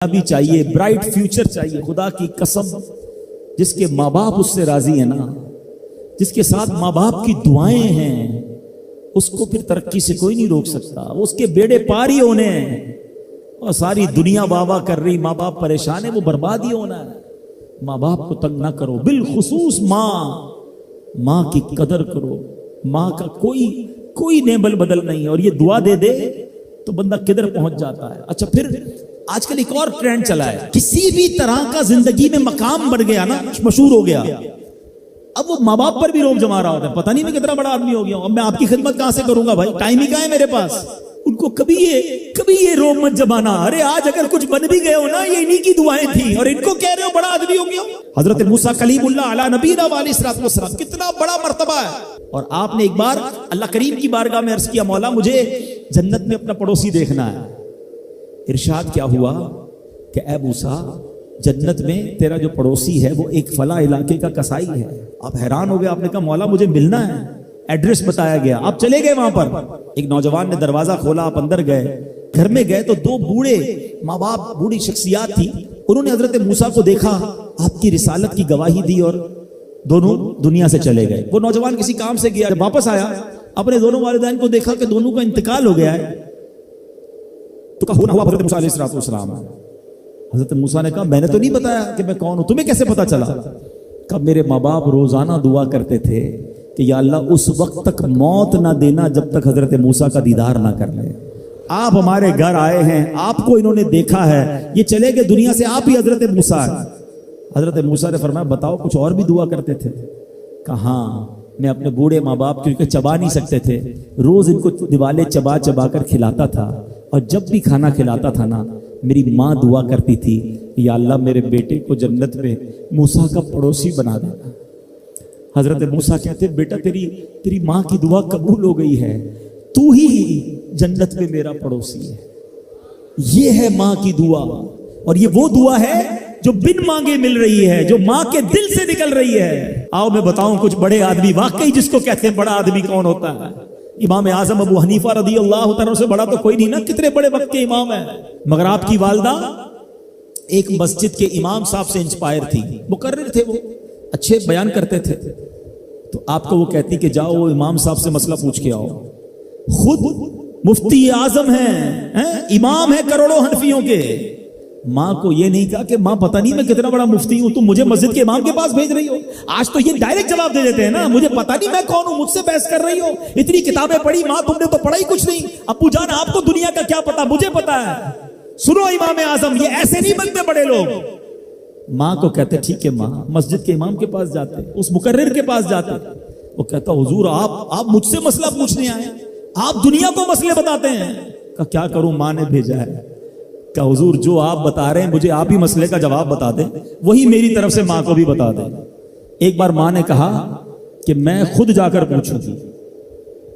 भी चाहिए, bright future चाहिए। खुदा की कसम, जिसके माँ बाप उससे राजी है ना, जिसके साथ माँ बाप की दुआएं हैं, उसको फिर तरक्की से कोई नहीं रोक सकता। वो उसके बेड़े पार ही होने हैं और सारी दुनिया वाह कर रही, माँ बाप परेशान है, वो बर्बाद ही होना है। माँ बाप को तंग ना करो, बिलखुसूस माँ की कदर करो। माँ का कोई नेबल बदल नहीं है। और ये दुआ दे दे तो बंदा किधर पहुंच जाता है। अच्छा, फिर आजकल एक और ट्रेंड चला है, किसी भी तरह का जिंदगी में मकाम बढ़ गया ना, मशहूर हो गया, अब वो माँ बाप पर भी रोब जमा रहा होता है। पता नहीं मैं कितना बड़ा आदमी हो गया हूं, अब मैं आपकी खिदमत कहां से करूंगा भाई, टाइम ही कहां है मेरे पास। उनको कभी ये रोब मत जमाना। अरे आज अगर कुछ बन भी गए हो ना, ये इन्हीं की दुआएं थी और इनको कह रहे हो बड़ा आदमी हो गया। हजरत मूसा कलीमुल्लाह अला नबीना वालिस्सलातु वस्सलाम, कितना बड़ा मर्तबा है। और आपने एक बार अल्लाह करीम की बारगाह में अर्ज किया, मौला मुझे जन्नत में अपना पड़ोसी देखना है। इरशाद क्या हुआ कि ऐ मूसा, जन्नत में तेरा जो पड़ोसी है वो एक फला इलाके का कसाई है। आप हैरान हो गए, आपने कहा मौला मुझे मिलना है। एड्रेस बताया गया, आप चले गए वहां पर। एक नौजवान ने दरवाजा खोला, आप अंदर गए। घर में गए तो दो बूढ़े माँ बाप, बूढ़ी शख्सियात थी। उन्होंने हजरत मूसा को देखा, आपकी रिसालत की गवाही दी और दोनों दुनिया से चले गए। वो नौजवान किसी काम से गया, जब वापस आया अपने दोनों वालिदैन को देखा कि दोनों का इंतकाल हो गया है। तो कहा हुआ हजरत मूसा अलैहिस्सलाम। हजरत मूसा ने कहा मैंने तो नहीं बताया कि मैं कौन हूं, तुम्हें कैसे पता चला? कब मेरे माँ बाप रोजाना दुआ करते थे कि या अल्लाह उस वक्त तक मौत ना देना जब तक हजरत मूसा का दीदार ना कर ले। आप हमारे घर आए हैं, आपको इन्होंने देखा है, ये चले गए दुनिया से, आप ही हजरत मूसा है। हजरत मूसा ने फरमाया बताओ कुछ और भी दुआ करते थे? कहा मैं अपने बूढ़े माँ बाप, क्योंकि चबा नहीं सकते थे, रोज इनको दिवाले चबा चबा कर खिलाता था। और जब भी खाना खिलाता था ना, मेरी माँ दुआ करती थी या अल्लाह मेरे बेटे को जन्नत में मूसा का पड़ोसी बना देना। हजरत मूसा कहते बेटा तेरी माँ की दुआ कबूल हो गई है, तू ही जन्नत में मेरा पड़ोसी है। ये है माँ की दुआ, और ये वो दुआ है जो बिन मांगे मिल रही है, जो माँ के दिल से निकल रही है। आओ मैं बताऊं कुछ बड़े आदमी, वाकई जिसको कहते हैं बड़ा आदमी कौन होता है। इमाम आजम अबू हनीफा रदी अल्लाह तआला से बड़ा तो कोई नहीं ना, कितने बड़े वक्त के इमाम है। मगर आपकी वालदा एक मस्जिद के इमाम साहब से इंस्पायर थी, मुकर्रिर थे, वो अच्छे बयान करते थे। तो आपको वो कहती कि जाओ वो इमाम साहब से मसला पूछ के आओ। खुद मुफ्ती आजम है, इमाम है करोड़ों हनफियों के। माँ को ये नहीं कहा कि माँ पता नहीं मैं कितना बड़ा मुफ्ती हूं, तुम मुझे मस्जिद के इमाम के पास भेज रही हो। आज तो ये डायरेक्ट जवाब दे देते हैं ना, मुझे पता नहीं मैं कौन हूं, मुझसे बहस कर रही हो, इतनी किताबें पढ़ी, माँ तुमने तो पढ़ा ही कुछ नहीं। अब्बू जान आपको दुनिया का क्या पता, मुझे पता है। सुनो इमाम आजम, ये ऐसे नहीं बनते बड़े लोग। माँ को कहते ठीक है माँ, मस्जिद के इमाम के पास जाते, उस मुकर्रिर के पास जाते। वो कहता हुजूर आप मुझसे मसला पूछने आए, आप दुनिया को मसले बताते हैं। का क्या करूं, माँ ने भेजा है। क्या हुजूर जो आप बता रहे हैं मुझे आप ही मसले का जवाब बता दें, वही मेरी तरफ से माँ को भी बता दें। एक बार माँ ने कहा कि मैं खुद जाकर पूछूंगी,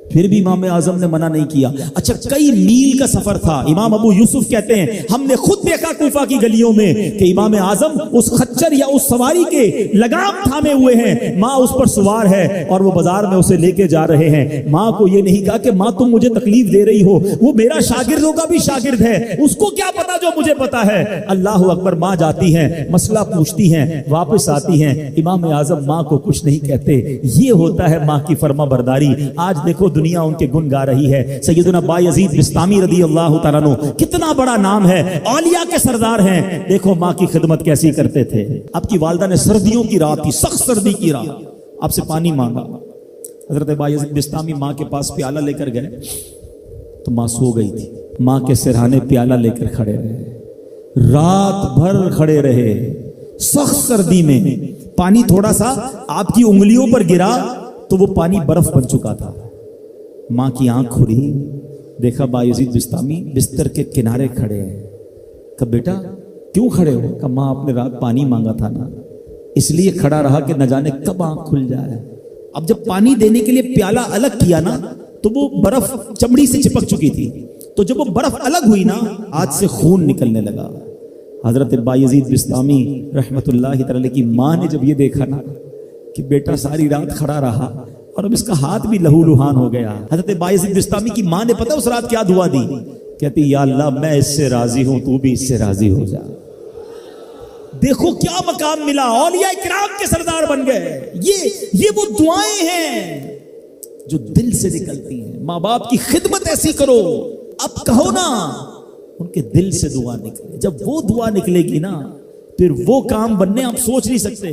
फिर भी इमाम आजम ने मना नहीं किया। अच्छा, कई मील का सफर था। इमाम अबू यूसुफ कहते हैं हमने खुद देखा कूफा की गलियों में कि इमाम आजम उस खच्चर या उस सवारी के लगाम थामे हुए हैं, माँ उस पर सवार है और वो बाजार में उसे लेके जा रहे हैं। माँ को ये नहीं कहा कि माँ तुम मुझे तकलीफ दे रही हो, वो मेरा शागिर्दों का भी शागिर्द है, उसको क्या पता जो मुझे पता है। अल्लाह अकबर। माँ जाती हैं, मसला पूछती हैं, वापस आती हैं, इमाम आजम माँ को कुछ नहीं कहते। ये होता है माँ की फर्मा बरदारी। आज देखो दुनिया उनके गुण गा रही है। सैयदना बायजीद बिस्तामी रदी अल्लाह तआला अन्हु, कितना बड़ा नाम है, औलिया के सरदार हैं। देखो माँ की खिदमत कैसी करते थे। आपकी वालदा ने सर्दियों की रात थी, सख्त सर्दी की रात, आपसे पानी मांगा। हजरत बायजीद बिस्तामी माँ के पास प्याला लेकर गए तो माँ सो गई थी। माँ के सिरहाने प्याला लेकर खड़े रहे, रात भर खड़े रहे, सख्त सर्दी में। पानी थोड़ा सा आपकी उंगलियों पर गिरा तो वो पानी बर्फ बन चुका था। माँ की आंख खुली, देखा बायजीद बिस्तामी बिस्तर के किनारे खड़े हैं। कहा बेटा क्यों खड़े हो? कहा माँ आपने रात पानी मांगा था ना, इसलिए खड़ा रहा कि न जाने कब आंख खुल जाए। अब जब पानी देने के लिए प्याला अलग किया ना तो वो बर्फ चमड़ी से चिपक चुकी थी, तो जब वो बर्फ अलग हुई ना, आज से खून निकलने लगा। हजरत बायजीद बिस्तामी रहमतुल्लाहि तआला की माँ ने जब ये देखा ना कि बेटा सारी रात खड़ा रहा और अब इसका हाथ भी लहूलुहान हो गया। हजरत बायजीद बिस्तामी की माँ ने पता उस रात क्या दुआ दी कहती या अल्लाह मैं इससे राजी हूं, तू भी इससे राजी हो जा। देखो क्या मकाम मिला, औलिया इकराम के सरदार बन गए। ये वो दुआएं हैं जो दिल से निकलती हैं। माँ बाप की खिदमत ऐसी करो, अब कहो ना उनके दिल से दुआ निकले। जब वो दुआ निकलेगी ना, फिर वो काम बनने आप सोच नहीं सकते।